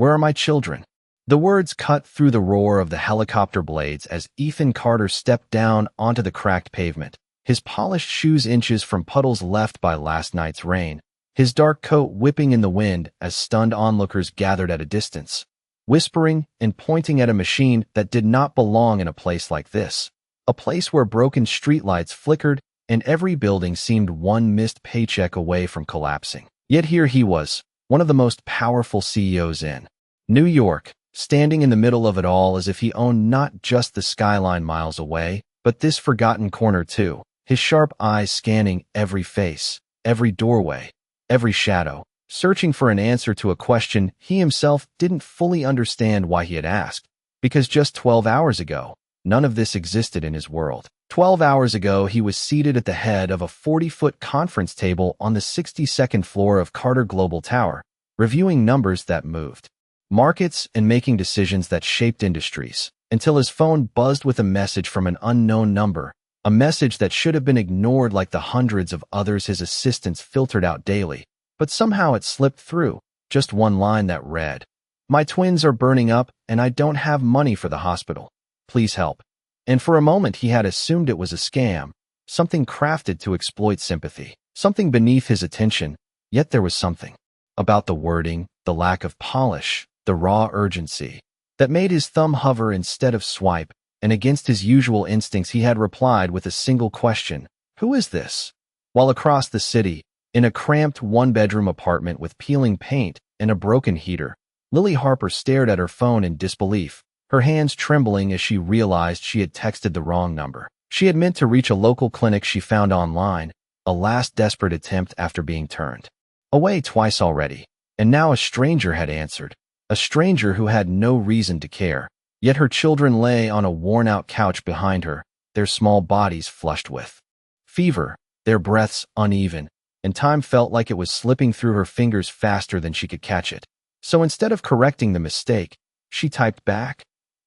Where are my children? The words cut through the roar of the helicopter blades as Ethan Carter stepped down onto the cracked pavement, his polished shoes inches from puddles left by last night's rain, his dark coat whipping in the wind as stunned onlookers gathered at a distance, whispering and pointing at a machine that did not belong in a place like this, a place where broken streetlights flickered and every building seemed one missed paycheck away from collapsing. Yet here he was, one of the most powerful CEOs in New York, standing in the middle of it all as if he owned not just the skyline miles away, but this forgotten corner too, his sharp eyes scanning every face, every doorway, every shadow, searching for an answer to a question he himself didn't fully understand why he had asked, because just 12 hours ago, none of this existed in his world. 12 hours ago, he was seated at the head of a 40-foot conference table on the 62nd floor of Carter Global Tower, reviewing numbers that moved markets and making decisions that shaped industries, until his phone buzzed with a message from an unknown number, a message that should have been ignored like the hundreds of others his assistants filtered out daily. But somehow it slipped through, just one line that read, "My twins are burning up and I don't have money for the hospital. Please help." And for a moment he had assumed it was a scam, something crafted to exploit sympathy, something beneath his attention, yet there was something about the wording, the lack of polish, the raw urgency, that made his thumb hover instead of swipe, and against his usual instincts he had replied with a single question, "Who is this?" While across the city, in a cramped one-bedroom apartment with peeling paint and a broken heater, Lily Harper stared at her phone in disbelief, her hands trembling as she realized she had texted the wrong number. She had meant to reach a local clinic she found online, a last desperate attempt after being turned away twice already, and now a stranger had answered. A stranger who had no reason to care, yet her children lay on a worn-out couch behind her, their small bodies flushed with fever, their breaths uneven, and time felt like it was slipping through her fingers faster than she could catch it. So instead of correcting the mistake, she typed back,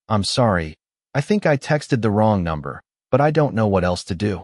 "I'm sorry, I think I texted the wrong number, but I don't know what else to do."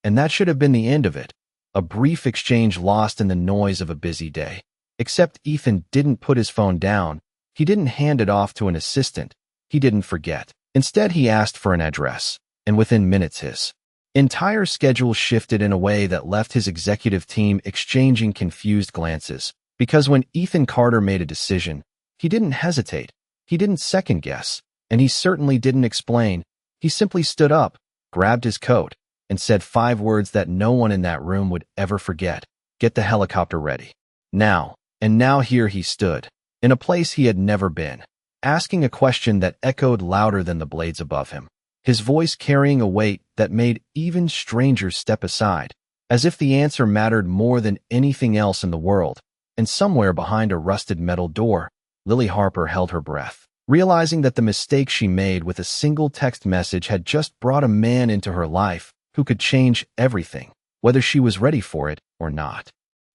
And that should have been the end of it, a brief exchange lost in the noise of a busy day. Except Ethan didn't put his phone down. He didn't hand it off to an assistant. He didn't forget. Instead, he asked for an address, and within minutes his entire schedule shifted in a way that left his executive team exchanging confused glances. Because when Ethan Carter made a decision, he didn't hesitate, he didn't second-guess, and he certainly didn't explain. He simply stood up, grabbed his coat, and said 5 words that no one in that room would ever forget. "Get the helicopter ready. Now." And now here he stood, in a place he had never been, asking a question that echoed louder than the blades above him, his voice carrying a weight that made even strangers step aside, as if the answer mattered more than anything else in the world. And somewhere behind a rusted metal door, Lily Harper held her breath, realizing that the mistake she made with a single text message had just brought a man into her life who could change everything, whether she was ready for it or not.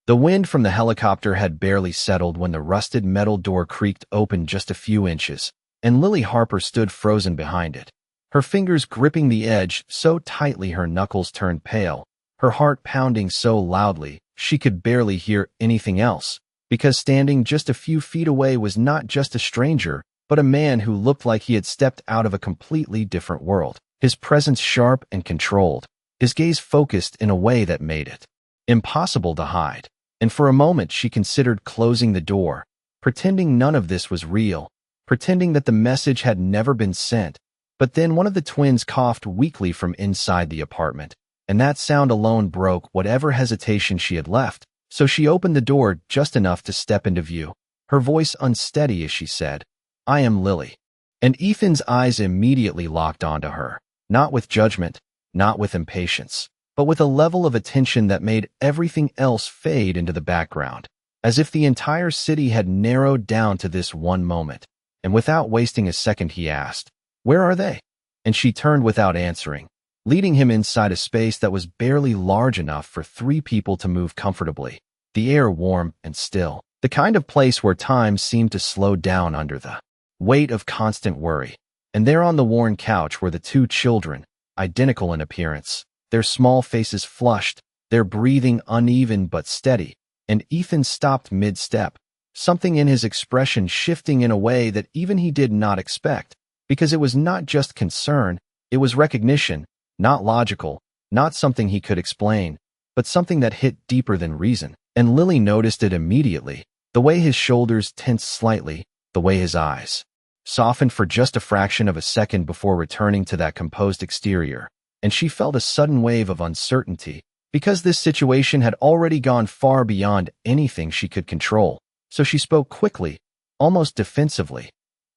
The wind from the helicopter had barely settled when the rusted metal door creaked open just a few inches, and Lily Harper stood frozen behind it, her fingers gripping the edge so tightly her knuckles turned pale, her heart pounding so loudly she could barely hear anything else, because standing just a few feet away was not just a stranger, but a man who looked like he had stepped out of a completely different world, his presence sharp and controlled, his gaze focused in a way that made it impossible to hide. And for a moment she considered closing the door, pretending none of this was real, pretending that the message had never been sent. But then one of the twins coughed weakly from inside the apartment, and that sound alone broke whatever hesitation she had left. So she opened the door just enough to step into view, her voice unsteady as she said, "I am Lily." And Ethan's eyes immediately locked onto her, not with judgment, not with impatience, but with a level of attention that made everything else fade into the background, as if the entire city had narrowed down to this one moment. And without wasting a second he asked, "Where are they?" And she turned without answering, leading him inside a space that was barely large enough for 3 people to move comfortably, the air warm and still, the kind of place where time seemed to slow down under the weight of constant worry. And there on the worn couch were the 2 children, identical in appearance, their small faces flushed, their breathing uneven but steady. And Ethan stopped mid-step, something in his expression shifting in a way that even he did not expect, because it was not just concern, it was recognition, not logical, not something he could explain, but something that hit deeper than reason. And Lily noticed it immediately, the way his shoulders tensed slightly, the way his eyes softened for just a fraction of a second before returning to that composed exterior, and she felt a sudden wave of uncertainty, because this situation had already gone far beyond anything she could control. So she spoke quickly, almost defensively.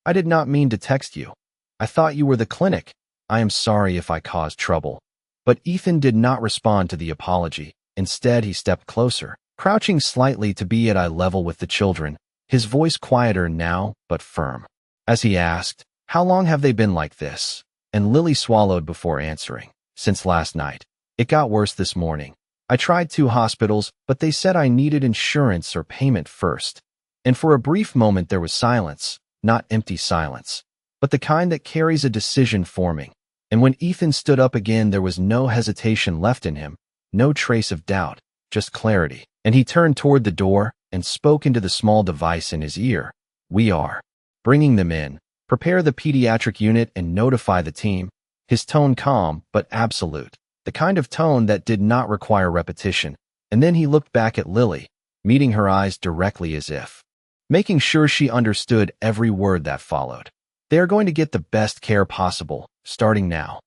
"I did not mean to text you. I thought you were the clinic. I am sorry if I caused trouble." But Ethan did not respond to the apology. Instead, he stepped closer, crouching slightly to be at eye level with the children, his voice quieter now, but firm. As he asked, "How long have they been like this?" And Lily swallowed before answering. "Since last night. It got worse this morning. I tried 2 hospitals, but they said I needed insurance or payment first." And for a brief moment there was silence, not empty silence, but the kind that carries a decision forming. And when Ethan stood up again, there was no hesitation left in him, no trace of doubt, just clarity. And he turned toward the door and spoke into the small device in his ear. "We are bringing them in. Prepare the pediatric unit and notify the team." His tone calm, but absolute, the kind of tone that did not require repetition. And then he looked back at Lily, meeting her eyes directly as if making sure she understood every word that followed. "They are going to get the best care possible, starting now."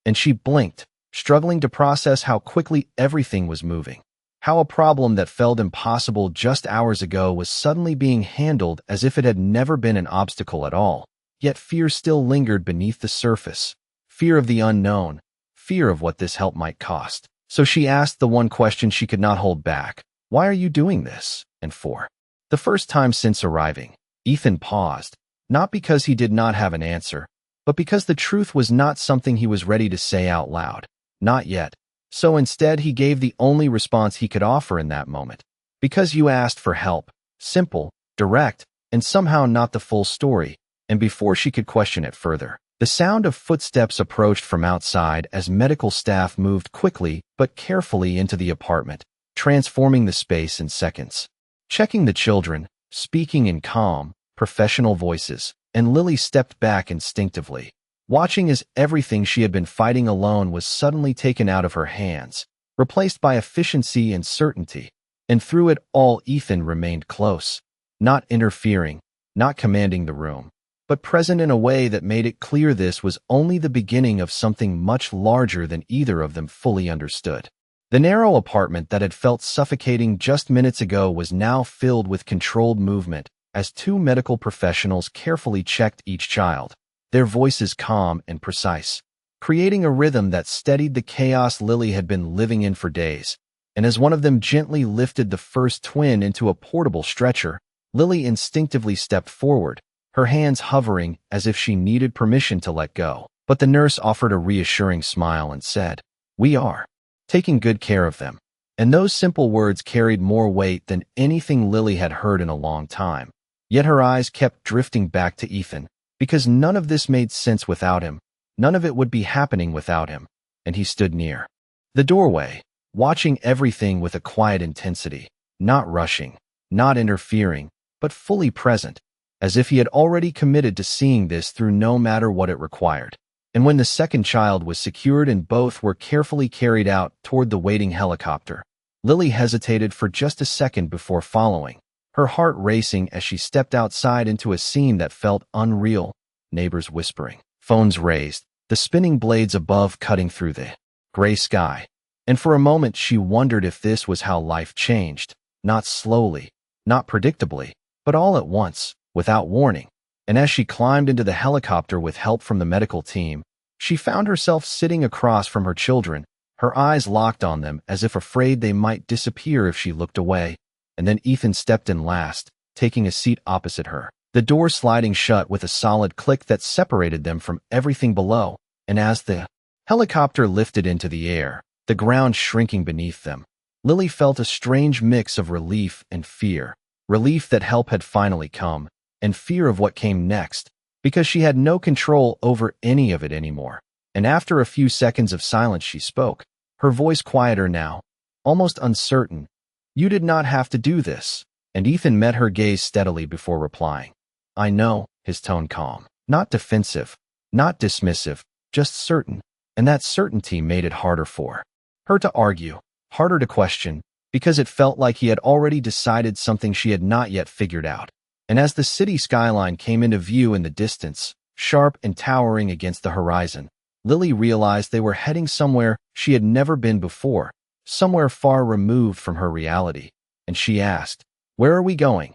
And she blinked, struggling to process how quickly everything was moving. How a problem that felt impossible just hours ago was suddenly being handled as if it had never been an obstacle at all. Yet fear still lingered beneath the surface. Fear of the unknown, fear of what this help might cost. So she asked the one question she could not hold back. "Why are you doing this? And for the first time since arriving?" Ethan paused, not because he did not have an answer, but because the truth was not something he was ready to say out loud. Not yet. So instead he gave the only response he could offer in that moment. "Because you asked for help." Simple, direct, and somehow not the full story. And before she could question it further, the sound of footsteps approached from outside as medical staff moved quickly but carefully into the apartment, transforming the space in seconds. Checking the children, speaking in calm, professional voices, and Lily stepped back instinctively, watching as everything she had been fighting alone was suddenly taken out of her hands, replaced by efficiency and certainty. And through it all, Ethan remained close, not interfering, not commanding the room, but present in a way that made it clear this was only the beginning of something much larger than either of them fully understood. The narrow apartment that had felt suffocating just minutes ago was now filled with controlled movement as 2 medical professionals carefully checked each child, their voices calm and precise, creating a rhythm that steadied the chaos Lily had been living in for days. And as one of them gently lifted the first twin into a portable stretcher, Lily instinctively stepped forward, her hands hovering as if she needed permission to let go. But the nurse offered a reassuring smile and said, "We are taking good care of them." And those simple words carried more weight than anything Lily had heard in a long time. Yet her eyes kept drifting back to Ethan, because none of this made sense without him. None of it would be happening without him. And he stood near the doorway, watching everything with a quiet intensity, not rushing, not interfering, but fully present, as if he had already committed to seeing this through no matter what it required. And when the second child was secured and both were carefully carried out toward the waiting helicopter, Lily hesitated for just a second before following, her heart racing as she stepped outside into a scene that felt unreal. Neighbors whispering, phones raised, the spinning blades above cutting through the gray sky. And for a moment she wondered if this was how life changed, not slowly, not predictably, but all at once, without warning. And as she climbed into the helicopter with help from the medical team, she found herself sitting across from her children, her eyes locked on them as if afraid they might disappear if she looked away. And then Ethan stepped in last, taking a seat opposite her, the door sliding shut with a solid click that separated them from everything below. And as the helicopter lifted into the air, the ground shrinking beneath them, Lily felt a strange mix of relief and fear. Relief that help had finally come, and fear of what came next, because she had no control over any of it anymore. And after a few seconds of silence she spoke, her voice quieter now, almost uncertain. "You did not have to do this." and Ethan met her gaze steadily before replying. I know, his tone calm. Not defensive, not dismissive, just certain, and that certainty made it harder for her to argue, harder to question, because it felt like he had already decided something she had not yet figured out. And as the city skyline came into view in the distance, sharp and towering against the horizon, Lily realized they were heading somewhere she had never been before, somewhere far removed from her reality. And she asked, "Where are we going?"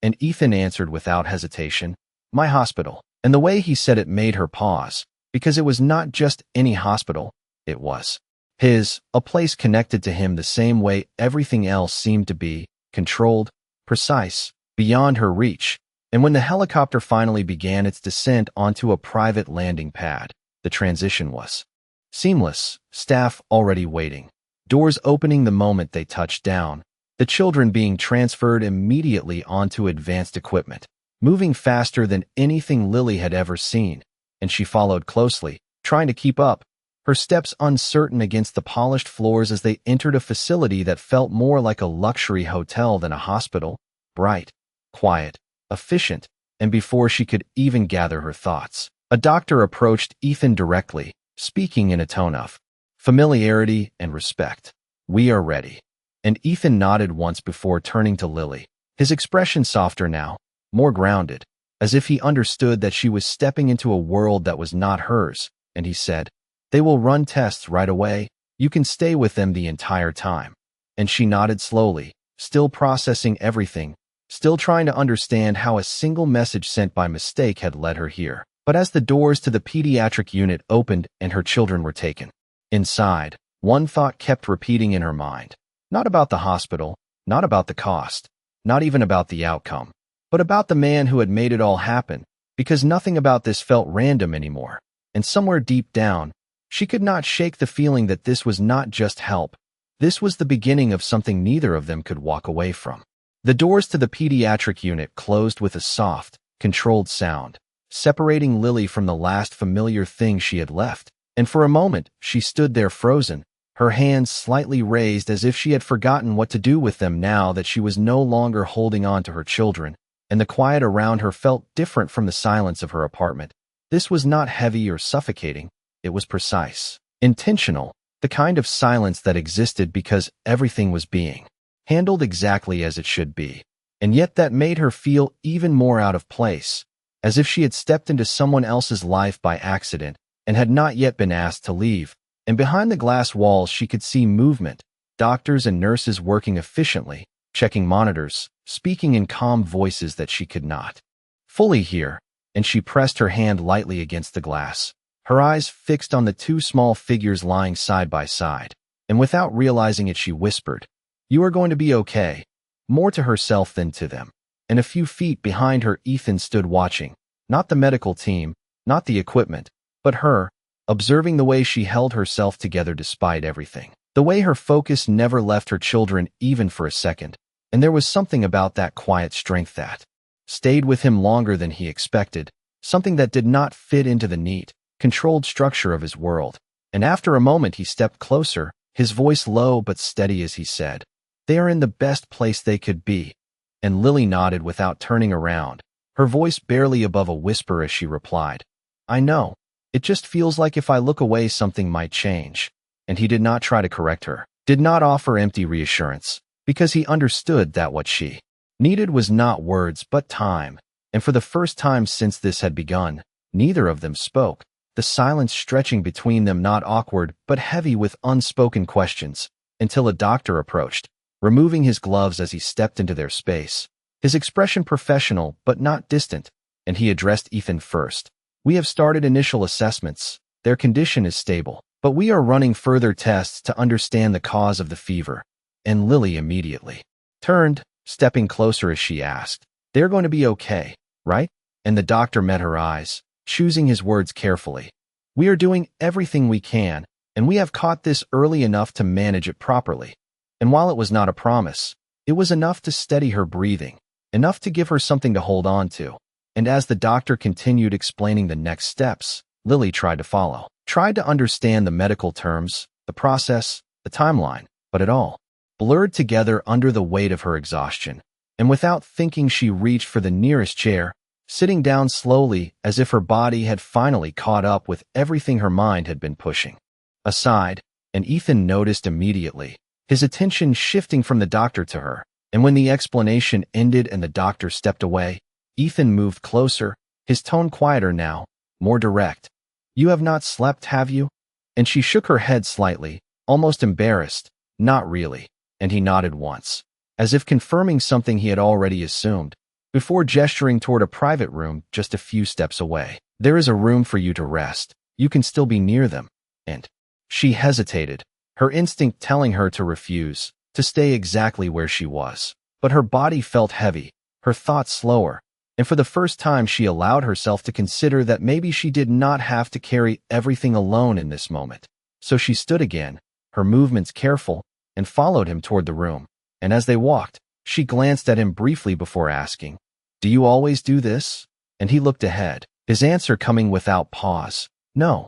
And Ethan answered without hesitation, "My hospital." And the way he said it made her pause, because it was not just any hospital, it was his, a place connected to him the same way everything else seemed to be, controlled, precise, beyond her reach. And when the helicopter finally began its descent onto a private landing pad, the transition was seamless, staff already waiting, doors opening the moment they touched down, the children being transferred immediately onto advanced equipment, moving faster than anything Lily had ever seen, and she followed closely, trying to keep up, her steps uncertain against the polished floors as they entered a facility that felt more like a luxury hotel than a hospital, bright, quiet, efficient, and before she could even gather her thoughts, a doctor approached Ethan directly, speaking in a tone of familiarity and respect. "We are ready." And Ethan nodded once before turning to Lily, his expression softer now, more grounded, as if he understood that she was stepping into a world that was not hers, and he said, "They will run tests right away. You can stay with them the entire time." And she nodded slowly, still processing everything, still trying to understand how a single message sent by mistake had led her here. But as the doors to the pediatric unit opened and her children were taken inside, one thought kept repeating in her mind. Not about the hospital, not about the cost, not even about the outcome, but about the man who had made it all happen, because nothing about this felt random anymore. And somewhere deep down, she could not shake the feeling that this was not just help. This was the beginning of something neither of them could walk away from. The doors to the pediatric unit closed with a soft, controlled sound, separating Lily from the last familiar thing she had left. And for a moment, she stood there frozen, her hands slightly raised as if she had forgotten what to do with them now that she was no longer holding on to her children, and the quiet around her felt different from the silence of her apartment. This was not heavy or suffocating, it was precise, intentional, the kind of silence that existed because everything was being handled exactly as it should be. And yet that made her feel even more out of place, as if she had stepped into someone else's life by accident and had not yet been asked to leave. And behind the glass walls she could see movement, doctors and nurses working efficiently, checking monitors, speaking in calm voices that she could not fully hear, and she pressed her hand lightly against the glass, her eyes fixed on the two small figures lying side by side. And without realizing it, she whispered, "You are going to be okay," more to herself than to them. And a few feet behind her, Ethan stood watching, not the medical team, not the equipment, but her, observing the way she held herself together despite everything, the way her focus never left her children even for a second. And there was something about that quiet strength that stayed with him longer than he expected, something that did not fit into the neat, controlled structure of his world. And after a moment he stepped closer, his voice low but steady as he said, "They are in the best place they could be." And Lily nodded without turning around, her voice barely above a whisper as she replied, "I know. It just feels like if I look away something might change." And he did not try to correct her, did not offer empty reassurance, because he understood that what she needed was not words but time. And for the first time since this had begun, neither of them spoke, the silence stretching between them not awkward but heavy with unspoken questions, until a doctor approached, removing his gloves as he stepped into their space, his expression professional but not distant, and he addressed Ethan first. "We have started initial assessments. Their condition is stable, but we are running further tests to understand the cause of the fever." And Lily immediately turned, stepping closer as she asked, "They're going to be okay, right?" And the doctor met her eyes, choosing his words carefully. "We are doing everything we can, and we have caught this early enough to manage it properly." And while it was not a promise, it was enough to steady her breathing, enough to give her something to hold on to. And as the doctor continued explaining the next steps, Lily tried to follow, tried to understand the medical terms, the process, the timeline, but it all blurred together under the weight of her exhaustion. and without thinking she reached for the nearest chair, sitting down slowly as if her body had finally caught up with everything her mind had been pushing aside, and Ethan noticed immediately, his attention shifting from the doctor to her, and when the explanation ended and the doctor stepped away, Ethan moved closer, his tone quieter now, more direct. "You have not slept, have you?" And she shook her head slightly, almost embarrassed. "Not really," and he nodded once, as if confirming something he had already assumed, before gesturing toward a private room just a few steps away. "There is a room for you to rest. You can still be near them." And she hesitated, her instinct telling her to refuse, to stay exactly where she was. But her body felt heavy, her thoughts slower, and for the first time she allowed herself to consider that maybe she did not have to carry everything alone in this moment. So she stood again, her movements careful, and followed him toward the room. And as they walked, she glanced at him briefly before asking, "Do you always do this?" And he looked ahead, his answer coming without pause, "No."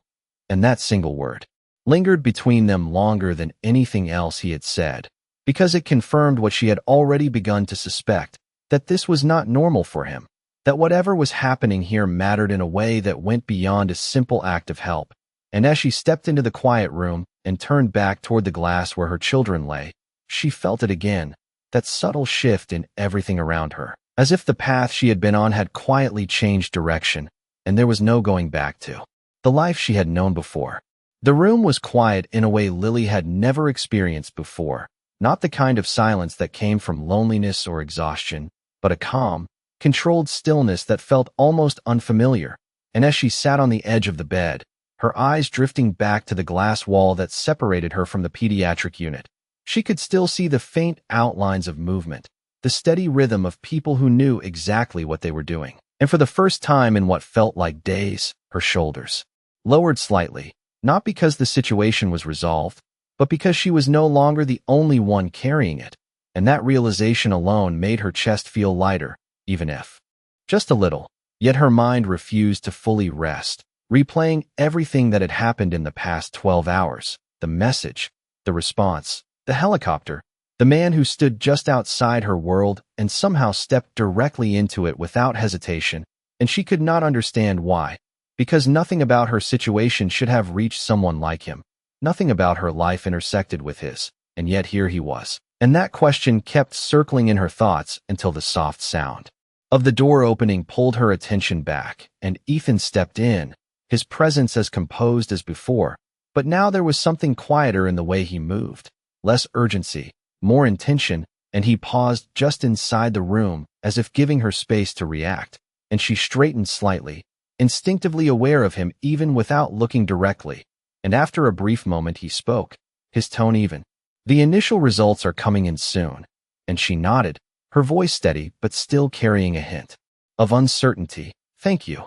And that single word lingered between them longer than anything else he had said, because it confirmed what she had already begun to suspect, that this was not normal for him, that whatever was happening here mattered in a way that went beyond a simple act of help. And as she stepped into the quiet room and turned back toward the glass where her children lay, she felt it again, that subtle shift in everything around her, as if the path she had been on had quietly changed direction, and there was no going back to the life she had known before. The room was quiet in a way Lily had never experienced before, not the kind of silence that came from loneliness or exhaustion, but a calm, controlled stillness that felt almost unfamiliar. And as she sat on the edge of the bed, her eyes drifting back to the glass wall that separated her from the pediatric unit, she could still see the faint outlines of movement, the steady rhythm of people who knew exactly what they were doing. And for the first time in what felt like days, her shoulders lowered slightly, not because the situation was resolved, but because she was no longer the only one carrying it, and that realization alone made her chest feel lighter, even if just a little. Yet her mind refused to fully rest, replaying everything that had happened in the past 12 hours, the message, the response, the helicopter, the man who stood just outside her world and somehow stepped directly into it without hesitation, and she could not understand why, because nothing about her situation should have reached someone like him. Nothing about her life intersected with his, and yet here he was. And that question kept circling in her thoughts until the soft sound of the door opening pulled her attention back, and Ethan stepped in, his presence as composed as before, but now there was something quieter in the way he moved, less urgency, more intention, and he paused just inside the room as if giving her space to react, and she straightened slightly, instinctively aware of him even without looking directly. And after a brief moment he spoke, his tone even. "The initial results are coming in soon." And she nodded, her voice steady but still carrying a hint of uncertainty. "Thank you."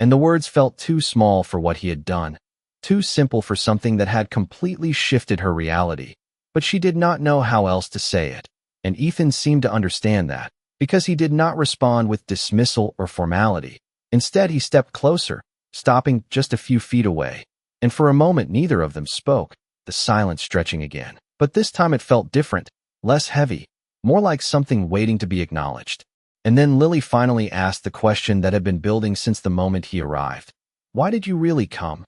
And the words felt too small for what he had done, too simple for something that had completely shifted her reality. But she did not know how else to say it, and Ethan seemed to understand that, because he did not respond with dismissal or formality. Instead, he stepped closer, stopping just a few feet away. And for a moment neither of them spoke, the silence stretching again. But this time it felt different, less heavy, more like something waiting to be acknowledged. And then Lily finally asked the question that had been building since the moment he arrived. "Why did you really come?"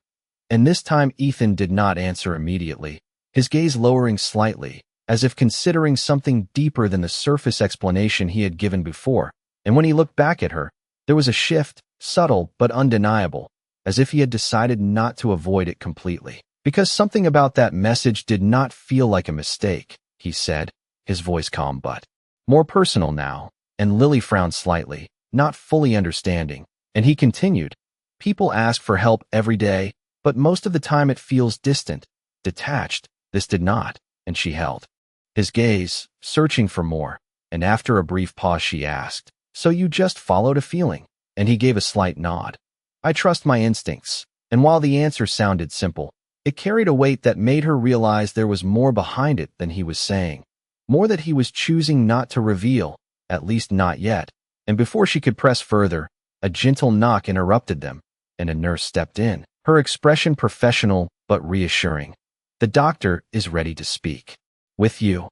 And this time Ethan did not answer immediately, his gaze lowering slightly, as if considering something deeper than the surface explanation he had given before. And when he looked back at her, there was a shift, subtle but undeniable, as if he had decided not to avoid it completely. "Because something about that message did not feel like a mistake," he said, his voice calm but more personal now. And Lily frowned slightly, not fully understanding, and he continued, "People ask for help every day, but most of the time it feels distant, detached. This did not." And she held his gaze, searching for more, and after a brief pause she asked, "So you just followed a feeling?" And he gave a slight nod. "I trust my instincts." And while the answer sounded simple, it carried a weight that made her realize there was more behind it than he was saying, more that he was choosing not to reveal, at least not yet. And before she could press further, a gentle knock interrupted them, and a nurse stepped in, her expression professional but reassuring. "The doctor is ready to speak with you."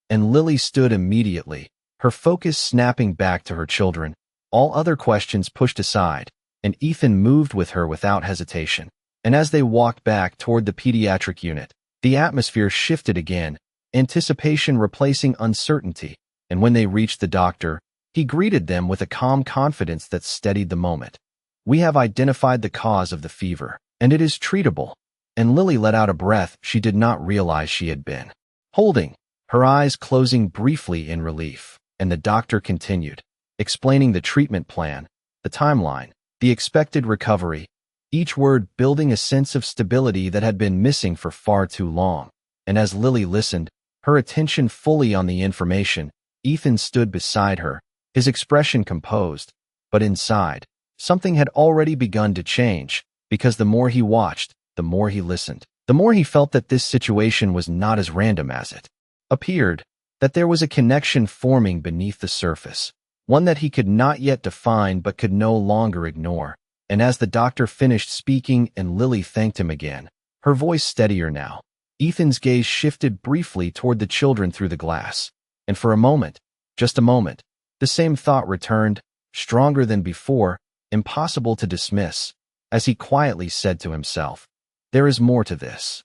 And Lily stood immediately, her focus snapping back to her children, all other questions pushed aside, and Ethan moved with her without hesitation. And as they walked back toward the pediatric unit, the atmosphere shifted again, anticipation replacing uncertainty, and when they reached the doctor, he greeted them with a calm confidence that steadied the moment. "We have identified the cause of the fever, and it is treatable." And Lily let out a breath she did not realize she had been holding, her eyes closing briefly in relief, and the doctor continued, explaining the treatment plan, the timeline, the expected recovery, each word building a sense of stability that had been missing for far too long. And as Lily listened, her attention fully on the information, Ethan stood beside her, his expression composed, but inside, something had already begun to change, because the more he watched, the more he listened, the more he felt that this situation was not as random as it appeared, that there was a connection forming beneath the surface, one that he could not yet define but could no longer ignore. And as the doctor finished speaking and Lily thanked him again, her voice steadier now, Ethan's gaze shifted briefly toward the children through the glass. And for a moment, just a moment, the same thought returned, stronger than before, impossible to dismiss, as he quietly said to himself, "There is more to this."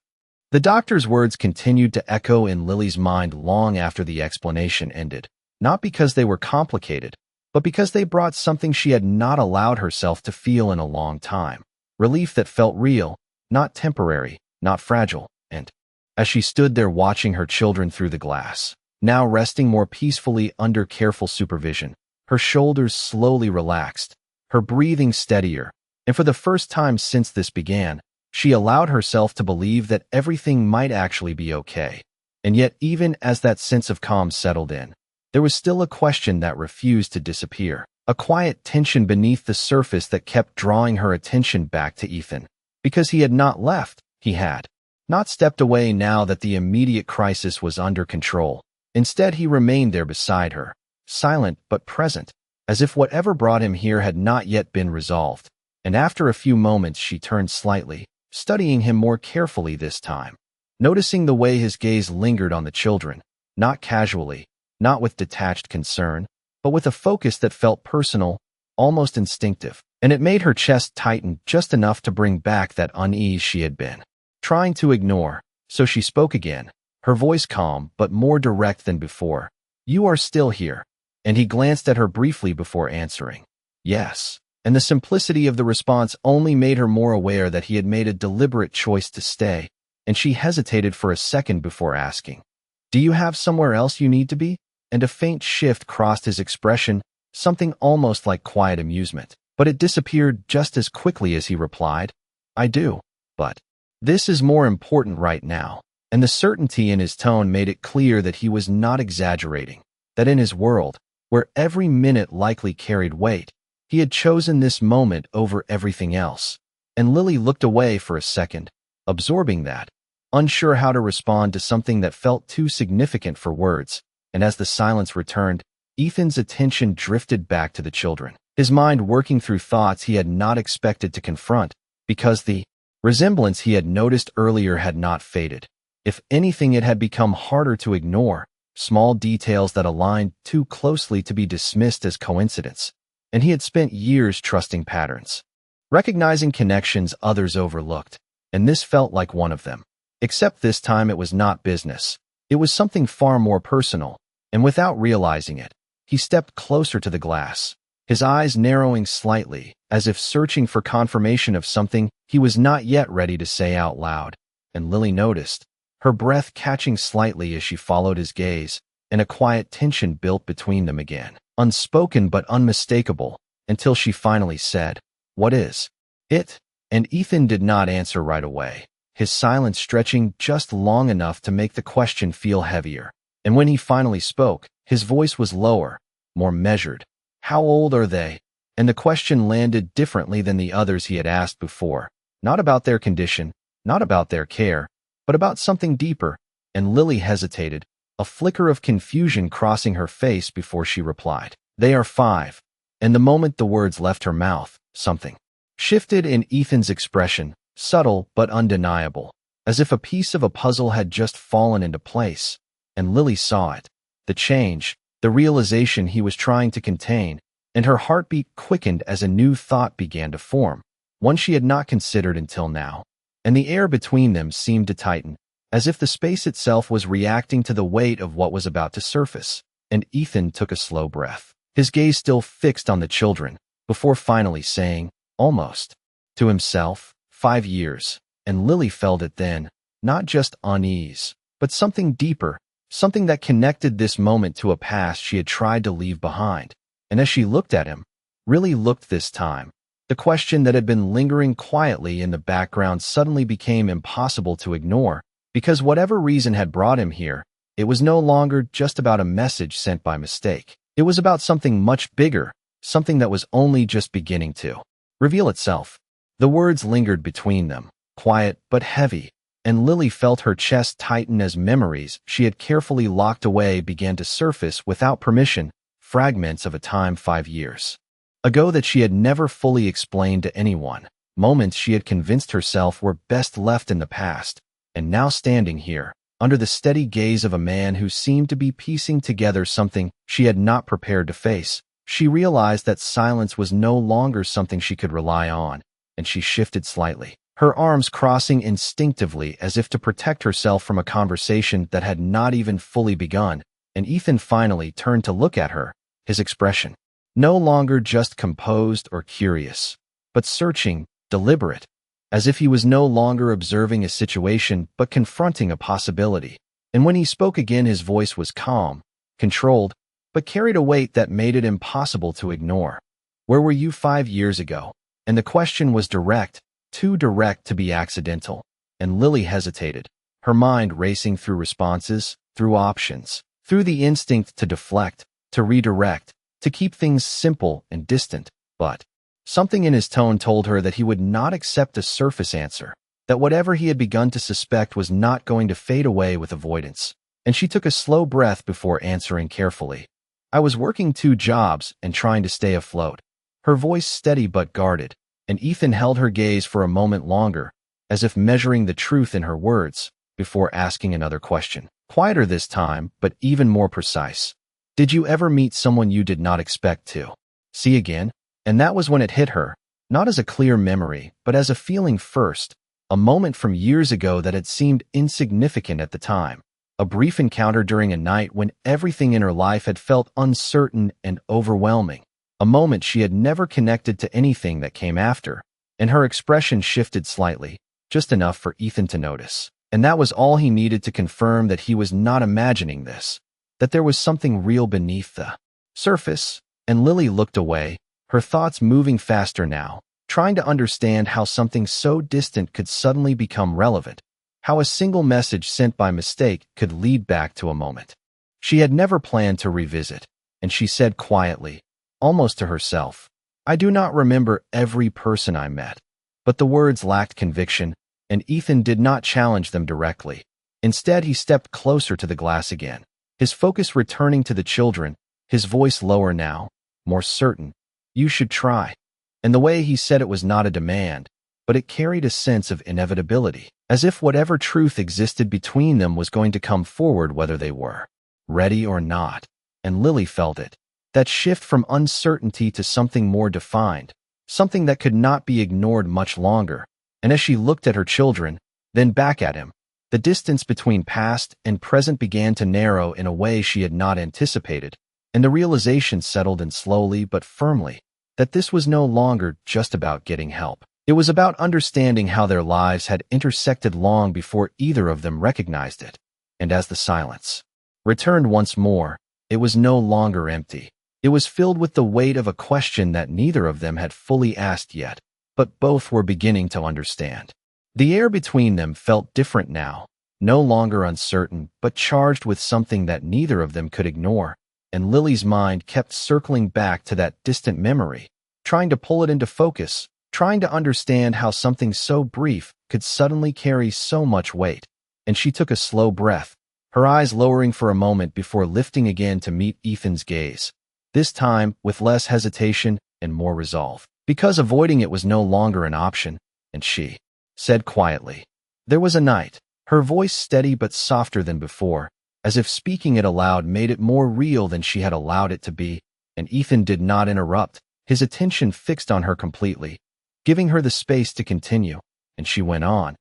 The doctor's words continued to echo in Lily's mind long after the explanation ended, not because they were complicated, but because they brought something she had not allowed herself to feel in a long time. Relief that felt real, not temporary, not fragile. And as she stood there watching her children through the glass, now resting more peacefully under careful supervision, her shoulders slowly relaxed, her breathing steadier, and for the first time since this began, she allowed herself to believe that everything might actually be okay. And yet, even as that sense of calm settled in, there was still a question that refused to disappear, a quiet tension beneath the surface that kept drawing her attention back to Ethan. Because he had not left, he had not stepped away now that the immediate crisis was under control. Instead, he remained there beside her, silent but present, as if whatever brought him here had not yet been resolved. And after a few moments she turned slightly, studying him more carefully this time, noticing the way his gaze lingered on the children, not casually, not with detached concern, but with a focus that felt personal, almost instinctive, and it made her chest tighten just enough to bring back that unease she had been trying to ignore. So she spoke again, her voice calm but more direct than before. "You are still here." And he glanced at her briefly before answering, "Yes." And the simplicity of the response only made her more aware that he had made a deliberate choice to stay, and she hesitated for a second before asking, "Do you have somewhere else you need to be?" And a faint shift crossed his expression, something almost like quiet amusement. But it disappeared just as quickly as he replied, "I do, but this is more important right now." And the certainty in his tone made it clear that he was not exaggerating, that in his world, where every minute likely carried weight, he had chosen this moment over everything else. And Lily looked away for a second, absorbing that, unsure how to respond to something that felt too significant for words. And as the silence returned, Ethan's attention drifted back to the children, his mind working through thoughts he had not expected to confront, because the resemblance he had noticed earlier had not faded. If anything, it had become harder to ignore, small details that aligned too closely to be dismissed as coincidence. And he had spent years trusting patterns, recognizing connections others overlooked, and this felt like one of them. Except this time it was not business. It was something far more personal, and without realizing it, he stepped closer to the glass, his eyes narrowing slightly, as if searching for confirmation of something he was not yet ready to say out loud. And Lily noticed, her breath catching slightly as she followed his gaze, and a quiet tension built between them again, unspoken but unmistakable, until she finally said, "What is it?" And Ethan did not answer right away, his silence stretching just long enough to make the question feel heavier. And when he finally spoke, his voice was lower, more measured. "How old are they?" And the question landed differently than the others he had asked before, not about their condition, not about their care, but about something deeper. And Lily hesitated, a flicker of confusion crossing her face before she replied, "They are 5. And the moment the words left her mouth, something shifted in Ethan's expression, subtle but undeniable, as if a piece of a puzzle had just fallen into place. And Lily saw it. The change, the realization he was trying to contain, and her heartbeat quickened as a new thought began to form, one she had not considered until now. And the air between them seemed to tighten, as if the space itself was reacting to the weight of what was about to surface. And Ethan took a slow breath, his gaze still fixed on the children, before finally saying, almost, to himself, 5 years. And Lily felt it then, not just unease, but something deeper, something that connected this moment to a past she had tried to leave behind. And as she looked at him, really looked this time, the question that had been lingering quietly in the background suddenly became impossible to ignore, because whatever reason had brought him here, it was no longer just about a message sent by mistake. It was about something much bigger, something that was only just beginning to reveal itself. The words lingered between them, quiet but heavy, and Lily felt her chest tighten as memories she had carefully locked away began to surface without permission, fragments of a time 5 years ago that she had never fully explained to anyone, moments she had convinced herself were best left in the past. And now standing here, under the steady gaze of a man who seemed to be piecing together something she had not prepared to face, she realized that silence was no longer something she could rely on, and she shifted slightly, her arms crossing instinctively as if to protect herself from a conversation that had not even fully begun. And Ethan finally turned to look at her, his expression no longer just composed or curious, but searching, deliberate, as if he was no longer observing a situation but confronting a possibility. And when he spoke again, his voice was calm, controlled, but carried a weight that made it impossible to ignore. Where were you 5 years ago? And the question was direct, too direct to be accidental. And Lily hesitated, her mind racing through responses, through options, through the instinct to deflect, to redirect, to keep things simple and distant. But something in his tone told her that he would not accept a surface answer, that whatever he had begun to suspect was not going to fade away with avoidance. And she took a slow breath before answering carefully. I was working 2 jobs and trying to stay afloat. Her voice steady but guarded, and Ethan held her gaze for a moment longer, as if measuring the truth in her words, before asking another question, quieter this time, but even more precise. Did you ever meet someone you did not expect to see again? And that was when it hit her, not as a clear memory, but as a feeling first, a moment from years ago that had seemed insignificant at the time, a brief encounter during a night when everything in her life had felt uncertain and overwhelming, a moment she had never connected to anything that came after, and her expression shifted slightly, just enough for Ethan to notice. And that was all he needed to confirm that he was not imagining this, that there was something real beneath the surface. And Lily looked away, her thoughts moving faster now, trying to understand how something so distant could suddenly become relevant, how a single message sent by mistake could lead back to a moment she had never planned to revisit. And she said quietly, almost to herself, I do not remember every person I met. But the words lacked conviction, and Ethan did not challenge them directly. Instead, he stepped closer to the glass again, his focus returning to the children, his voice lower now, more certain. You should try. And the way he said it was not a demand, but it carried a sense of inevitability, as if whatever truth existed between them was going to come forward whether they were ready or not. And Lily felt it, that shift from uncertainty to something more defined, something that could not be ignored much longer. And as she looked at her children, then back at him, the distance between past and present began to narrow in a way she had not anticipated, and the realization settled in slowly but firmly, that this was no longer just about getting help. It was about understanding how their lives had intersected long before either of them recognized it. And as the silence returned once more, it was no longer empty. It was filled with the weight of a question that neither of them had fully asked yet, but both were beginning to understand. The air between them felt different now, no longer uncertain, but charged with something that neither of them could ignore. And Lily's mind kept circling back to that distant memory, trying to pull it into focus, trying to understand how something so brief could suddenly carry so much weight. And she took a slow breath, her eyes lowering for a moment before lifting again to meet Ethan's gaze, this time with less hesitation and more resolve, because avoiding it was no longer an option. And she said quietly, there was a night, her voice steady but softer than before, as if speaking it aloud made it more real than she had allowed it to be, and Ethan did not interrupt, his attention fixed on her completely, giving her the space to continue, and she went on.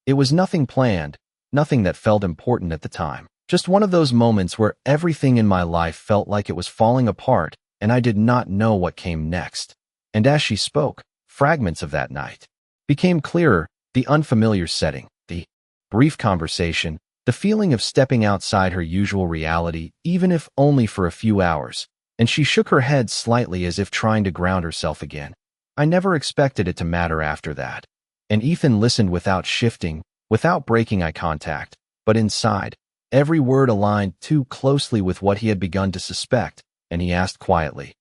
It was nothing planned, nothing that felt important at the time. Just one of those moments where everything in my life felt like it was falling apart, and I did not know what came next. And as she spoke, fragments of that night became clearer, the unfamiliar setting, the brief conversation, the feeling of stepping outside her usual reality, even if only for a few hours, and she shook her head slightly as if trying to ground herself again. I never expected it to matter after that. And Ethan listened without shifting, without breaking eye contact, but inside, every word aligned too closely with what he had begun to suspect, and he asked quietly,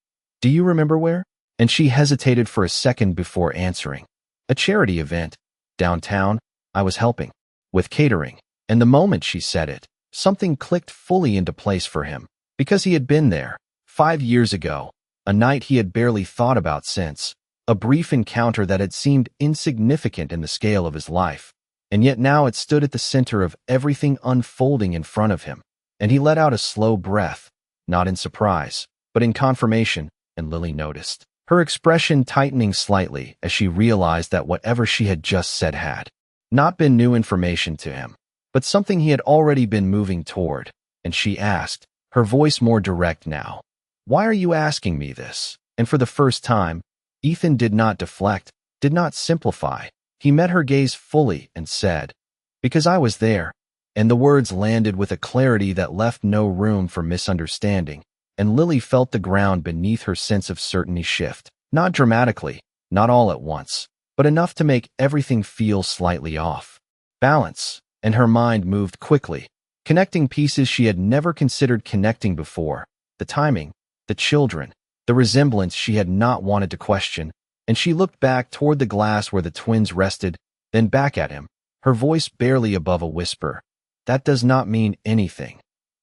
"Do you remember where?" And she hesitated for a second before answering. "A charity event. Downtown. I was helping. With catering." And the moment she said it, something clicked fully into place for him. Because he had been there, 5 years ago, a night he had barely thought about since, a brief encounter that had seemed insignificant in the scale of his life. And yet now it stood at the center of everything unfolding in front of him. And he let out a slow breath, not in surprise, but in confirmation, and Lily noticed, her expression tightening slightly as she realized that whatever she had just said had not been new information to him, but something he had already been moving toward. And she asked, her voice more direct now, "Why are you asking me this?" And for the first time, Ethan did not deflect, did not simplify. He met her gaze fully and said, "Because I was there." And the words landed with a clarity that left no room for misunderstanding, and Lily felt the ground beneath her sense of certainty shift. Not dramatically, not all at once, but enough to make everything feel slightly off. Balance, and her mind moved quickly, connecting pieces she had never considered connecting before. The timing, the children, the resemblance she had not wanted to question, and she looked back toward the glass where the twins rested, then back at him, her voice barely above a whisper. "That does not mean anything."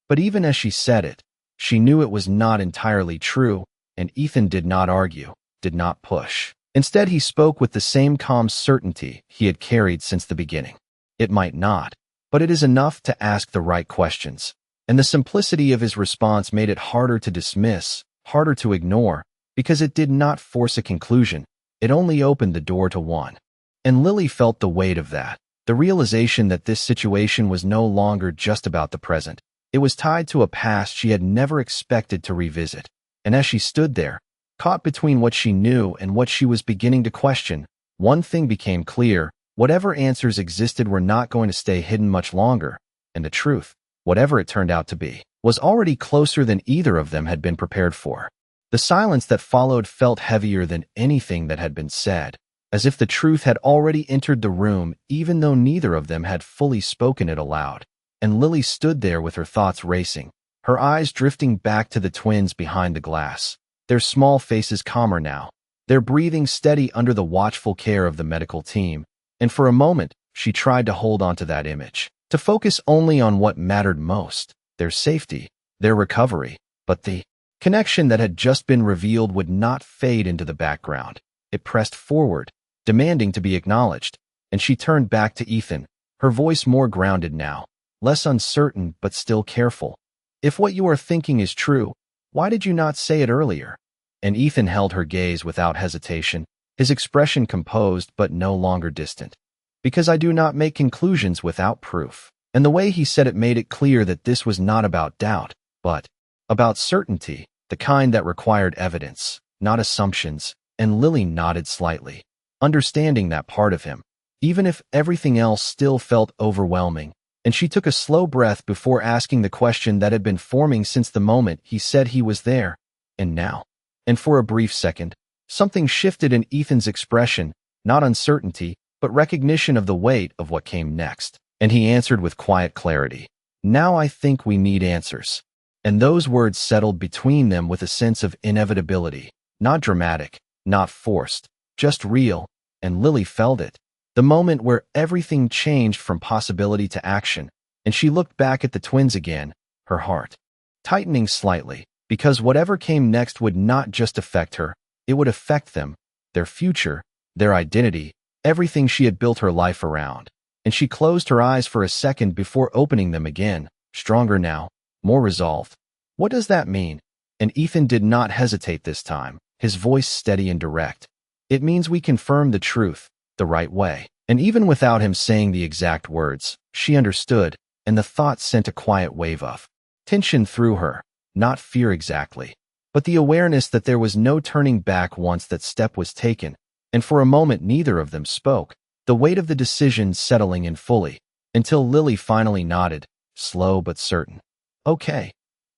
But even as she said it, she knew it was not entirely true, and Ethan did not argue, did not push. Instead, he spoke with the same calm certainty he had carried since the beginning. "It might not, but it is enough to ask the right questions." And the simplicity of his response made it harder to dismiss, harder to ignore, because it did not force a conclusion. It only opened the door to one. And Lily felt the weight of that, the realization that this situation was no longer just about the present. It was tied to a past she had never expected to revisit. And as she stood there, caught between what she knew and what she was beginning to question, one thing became clear: whatever answers existed were not going to stay hidden much longer, and the truth, whatever it turned out to be, was already closer than either of them had been prepared for. The silence that followed felt heavier than anything that had been said, as if the truth had already entered the room even though neither of them had fully spoken it aloud. And Lily stood there with her thoughts racing, her eyes drifting back to the twins behind the glass, their small faces calmer now, their breathing steady under the watchful care of the medical team. And for a moment, she tried to hold on to that image, to focus only on what mattered most, their safety, their recovery. But the connection that had just been revealed would not fade into the background. It pressed forward, demanding to be acknowledged, and she turned back to Ethan, her voice more grounded now, less uncertain but still careful. "If what you are thinking is true, why did you not say it earlier?" And Ethan held her gaze without hesitation, his expression composed but no longer distant. "Because I do not make conclusions without proof." And the way he said it made it clear that this was not about doubt, but about certainty, the kind that required evidence, not assumptions. And Lily nodded slightly, understanding that part of him, even if everything else still felt overwhelming. And she took a slow breath before asking the question that had been forming since the moment he said he was there. "And now?" And for a brief second, something shifted in Ethan's expression, not uncertainty, but recognition of the weight of what came next. And he answered with quiet clarity, "Now I think we need answers." And those words settled between them with a sense of inevitability, not dramatic, not forced, just real, and Lily felt it. The moment where everything changed from possibility to action, and she looked back at the twins again, her heart tightening slightly, because whatever came next would not just affect her, it would affect them, their future, their identity, everything she had built her life around. And she closed her eyes for a second before opening them again, stronger now, more resolved. What does that mean? And Ethan did not hesitate this time, his voice steady and direct. It means we confirm the truth, the right way. And even without him saying the exact words, she understood, and the thought sent a quiet wave of tension through her, not fear exactly, but the awareness that there was no turning back once that step was taken, and for a moment neither of them spoke, the weight of the decision settling in fully, until Lily finally nodded, slow but certain. Okay.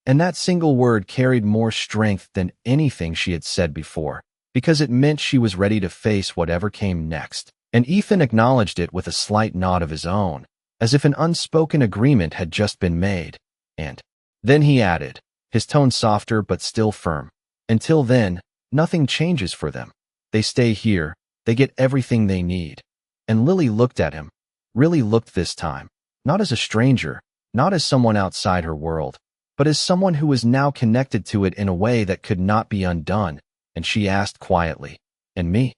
And that single word carried more strength than anything she had said before, because it meant she was ready to face whatever came next. And Ethan acknowledged it with a slight nod of his own, as if an unspoken agreement had just been made. And then he added, his tone softer but still firm. Until then, nothing changes for them. They stay here, they get everything they need. And Lily looked at him, really looked this time, not as a stranger, not as someone outside her world, but as someone who was now connected to it in a way that could not be undone, and she asked quietly, "And me?"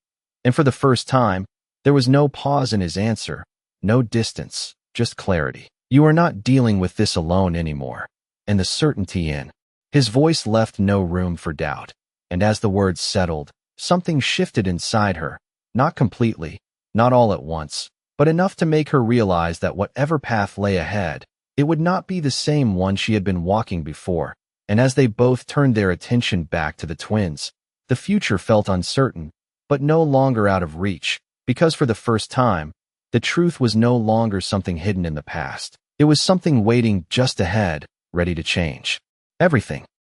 And for the first time, there was no pause in his answer, no distance, just clarity. You are not dealing with this alone anymore. And the certainty in his voice left no room for doubt. And as the words settled, something shifted inside her, not completely, not all at once, but enough to make her realize that whatever path lay ahead, it would not be the same one she had been walking before. And as they both turned their attention back to the twins, the future felt uncertain, but no longer out of reach, because for the first time, the truth was no longer something hidden in the past. It was something waiting just ahead, ready to change everything.